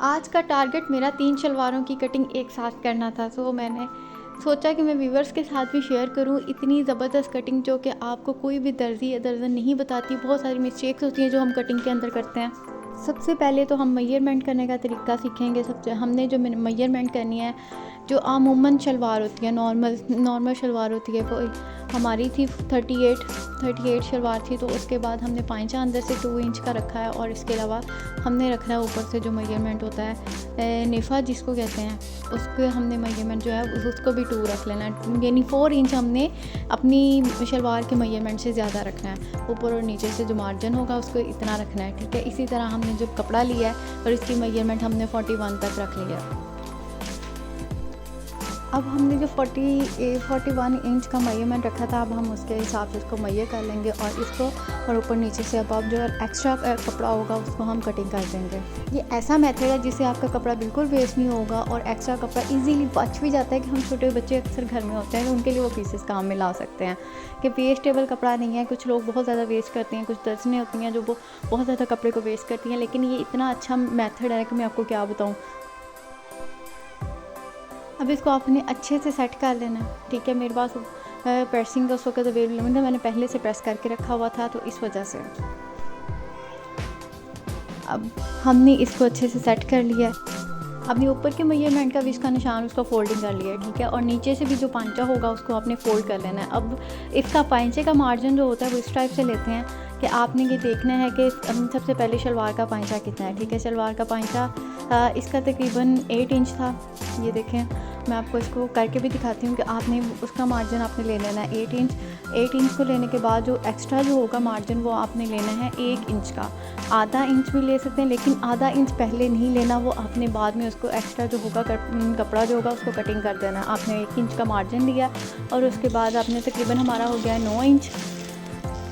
आज का टारगेट मेरा 3 शलवारों की कटिंग एक साथ करना था, तो मैंने सोचा कि मैं व्यूअर्स के साथ भी शेयर करूं। इतनी ज़बरदस्त कटिंग जो कि आपको कोई भी दर्जी या दर्जन नहीं बताती। बहुत सारी मिस्टेक्स होती हैं जो हम कटिंग के अंदर करते हैं। सबसे पहले तो हम मेजरमेंट करने का तरीका सीखेंगे। सबसे हमने जो मेजरमेंट करनी है, जो अमूमन शलवार होती है, नॉर्मल शलवार होती है, वो हमारी थी 38 शलवार थी। तो उसके बाद हमने पांचा अंदर से 2 इंच का रखा है, और इसके अलावा हमने रखना है ऊपर से जो मेजरमेंट होता है नेफा जिसको कहते हैं, उसके हमने मेजरमेंट जो है उसको भी 2 रख लेना है। यानी 4 इंच हमने अपनी शलवार के मेजरमेंट से ज़्यादा रखना है। ऊपर और नीचे से जो मार्जिन होगा उसको इतना रखना है, ठीक है। इसी तरह हमने जो कपड़ा लिया है और इसकी मेजरमेंट हमने 41 तक रख लिया। अब हमने जो 41 इंच का मेजरमेंट रखा था, अब हम उसके हिसाब से उसको मेजर कर लेंगे और इसको और ऊपर नीचे से अब जो एक्स्ट्रा कपड़ा होगा उसको हम कटिंग कर देंगे। ये ऐसा मेथड है जिससे आपका कपड़ा बिल्कुल वेस्ट नहीं होगा और एक्स्ट्रा कपड़ा इजीली बच भी जाता है। कि हम छोटे बच्चे अक्सर घर में होते हैं, तो उनके लिए वो पीसेस काम में ला सकते हैं कि वेस्टेबल कपड़ा नहीं है। कुछ लोग बहुत ज़्यादा वेस्ट करते हैं, कुछ दर्जनें होती हैं जो वो बहुत ज़्यादा कपड़े को वेस्ट करती हैं, लेकिन ये इतना अच्छा मेथड है कि मैं आपको क्या बताऊँ। अब इसको आपने अच्छे से सेट कर लेना, ठीक है। मेरे पास प्रेसिंग का उस वक्त अवेलेबल नहीं था, मैंने पहले से प्रेस करके रखा हुआ था, तो इस वजह से अब हमने इसको अच्छे से सेट कर लिया है। अपने ऊपर के मेजरमेंट का भी इसका निशान उसका फोल्डिंग कर लिया है, ठीक है। और नीचे से भी जो पांचा होगा उसको आपने फोल्ड कर लेना है। अब इसका पांचे का मार्जिन जो होता है वो इस टाइप से लेते हैं कि आपने ये देखना है कि सबसे पहले शलवार का पांचा कितना है, ठीक है। शलवार का पांचा इसका तकरीबन 8 इंच था। ये देखें, मैं आपको इसको करके भी दिखाती हूँ कि आपने उसका मार्जिन आपने ले लेना है 8 इंच। 8 इंच को लेने के बाद जो एक्स्ट्रा जो होगा मार्जिन वो आपने लेना है 1 इंच का। आधा इंच भी ले सकते हैं, लेकिन आधा इंच पहले नहीं लेना, वो आपने बाद में उसको एक्स्ट्रा जो होगा कपड़ा जो होगा उसको कटिंग कर देना। आपने 1 इंच का मार्जिन लिया और उसके बाद आपने तकरीबन हमारा हो गया 9 इंच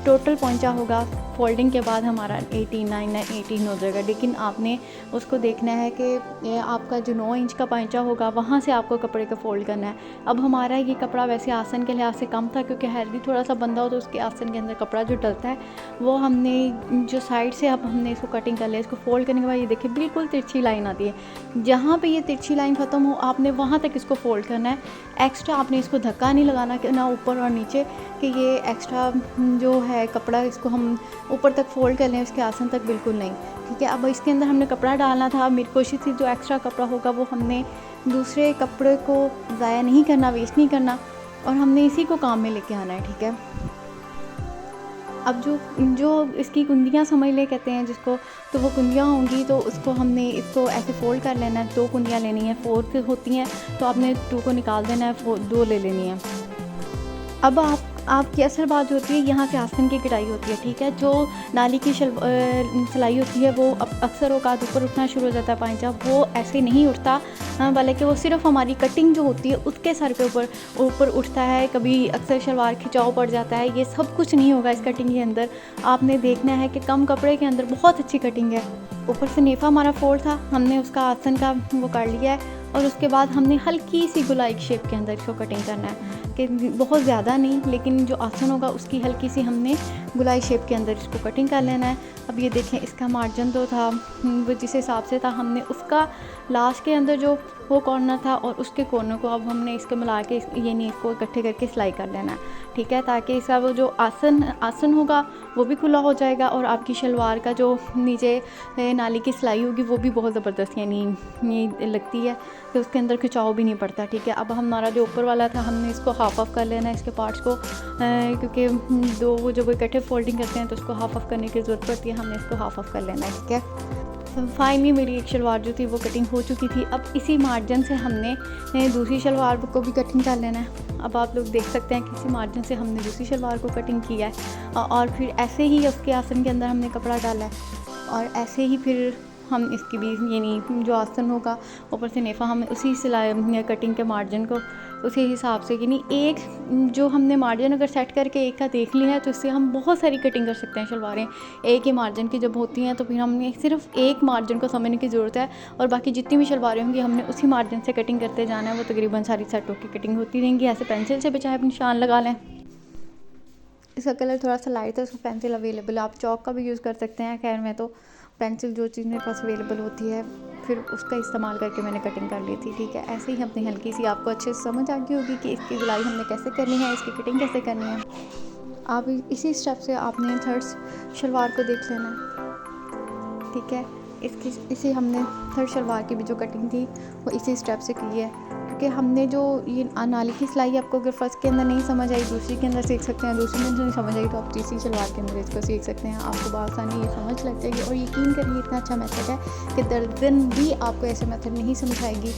टोटल पहुंचा होगा। फोल्डिंग के बाद हमारा 18 हो जाएगा, लेकिन आपने उसको देखना है कि आपका जो 9 इंच का पांचा होगा वहाँ से आपको कपड़े को फोल्ड करना है। अब हमारा ये कपड़ा वैसे आसन के लिहाज से कम था, क्योंकि हेल्दी थोड़ा सा बंदा हो तो उसके आसन के अंदर कपड़ा जो डलता है वो हमने जो साइड से अब हमने इसको कटिंग कर लिया। इसको फोल्ड करने के बाद ये देखिए बिल्कुल तिरछी लाइन आती है। जहाँ पर ये तिरछी लाइन ख़त्म हो आपने वहाँ तक इसको फोल्ड करना है। एक्स्ट्रा आपने इसको धक्का नहीं लगाना कि ना ऊपर और नीचे, कि ये एक्स्ट्रा जो है कपड़ा इसको हम ऊपर तक फोल्ड कर लें उसके आसन तक, बिल्कुल नहीं, ठीक है। अब इसके अंदर हमने कपड़ा डालना था। मेरी कोशिश थी जो एक्स्ट्रा कपड़ा होगा वो हमने दूसरे कपड़े को ज़ाया नहीं करना, वेस्ट नहीं करना, और हमने इसी को काम में लेके आना है, ठीक है। अब जो इसकी कुंदियाँ समझ ले कहते हैं जिसको, तो वो कुंदियाँ होंगी तो उसको हमने इसको ऐसे फोल्ड कर लेना है। 2 कुंदियाँ लेनी है, 4 होती हैं तो आपने 2 को निकाल देना है, 2 ले लेनी है। अब आपकी असल बात जो होती है यहाँ से आस्तीन की कटाई होती है, ठीक है। जो नाली की सिलाई होती है वो अक्सर औकात ऊपर उठना शुरू हो जाता है पांचा, वो ऐसे नहीं उठता, बल्कि वो सिर्फ हमारी कटिंग जो होती है उसके सर पे ऊपर उठता है। कभी अक्सर शलवार खिंचाव पड़ जाता है। ये सब कुछ नहीं होगा इस कटिंग के अंदर। आपने देखना है कि कम कपड़े के अंदर बहुत अच्छी कटिंग है। ऊपर से नेफा हमारा फोल्ड था, हमने उसका आसन का वो कर लिया है, और उसके बाद हमने हल्की सी गुलाई शेप के अंदर इसको कटिंग करना है, कि बहुत ज़्यादा नहीं, लेकिन जो आसन होगा उसकी हल्की सी हमने गुलाई शेप के अंदर इसको कटिंग कर लेना है। अब ये देखें, इसका मार्जिन तो था वो जिस हिसाब से था, हमने उसका लास्ट के अंदर जो वो कॉर्नर था और उसके कॉर्नर को अब हमने इसके मिला के ये नहीं इसको इकट्ठे करके सिलाई कर लेना है, ठीक है। ताकि इसका वो जो आसन होगा वो भी खुला हो जाएगा, और आपकी शलवार का जो नीचे नाली की सिलाई होगी वो भी बहुत ज़बरदस्त यानी लगती है, तो उसके अंदर खिंचाव भी नहीं पड़ता, ठीक है। अब हमारा जो ऊपर वाला था हमने इसको हाफ ऑफ कर लेना है इसके पार्ट्स को, क्योंकि दो वो जब इकट्ठे फोल्डिंग करते हैं तो उसको हाफ ऑफ करने की ज़रूरत पड़ती है। हमने इसको हाफ ऑफ कर लेना है, ठीक है। फाइनली मेरी एक शलवार जो थी वो कटिंग हो चुकी थी। अब इसी मार्जिन से हमने दूसरी शलवार को भी कटिंग कर लेना है। अब आप लोग देख सकते हैं कि इसी मार्जिन से हमने दूसरी शलवार को कटिंग किया है, और फिर ऐसे ही उसके आसन के अंदर हमने कपड़ा डाला है, और ऐसे ही फिर हम इसकी भी यानी जो आसन होगा ऊपर से नेफा हमें उसी सिलाई कटिंग के मार्जिन को उसी हिसाब से, यानी एक जो हमने मार्जिन अगर सेट करके एक का देख लिया है तो इससे हम बहुत सारी कटिंग कर सकते हैं। शलवारें एक ही मार्जिन की जब होती हैं तो फिर हमने सिर्फ एक मार्जिन को समझने की ज़रूरत है, और बाकी जितनी भी शलवारें होंगी हमने उसी मार्जिन से कटिंग करते जाना है। वो तकरीबन सारी सेटों की कटिंग होती रहेंगी। ऐसे पेंसिल से भी चाहे निशान लगा लें। इसका कलर थोड़ा सा लाइट है, उसको पेंसिल अवेलेबल है, आप चौक का भी यूज़ कर सकते हैं। खैर मैं तो पेंसिल जो चीज़ मेरे पास अवेलेबल होती है फिर उसका इस्तेमाल करके मैंने कटिंग कर ली थी। ठीक है, ऐसे ही अपनी हल्की सी आपको अच्छे से समझ आ गई होगी कि इसकी सिलाई हमने कैसे करनी है, इसकी कटिंग कैसे करनी है। आप इसी स्टेप से आपने थर्ड शलवार को देख लेना है। ठीक है, इसी हमने थर्ड शलवार की भी जो कटिंग थी वो इसी स्टेप से की है, क्योंकि हमने जो ये नाली की सिलाई आपको अगर फर्स्ट के अंदर नहीं समझ आई दूसरी के अंदर सीख सकते हैं, दूसरी में नहीं समझ आई तो आप तीसरी शलवार के अंदर इसको सीख सकते हैं। आपको बासानी ये समझ लग जाएगी। और यकीन करिए इतना अच्छा मेथड है कि दर्जन भी आपको ऐसे मेथड नहीं समझ आएगी।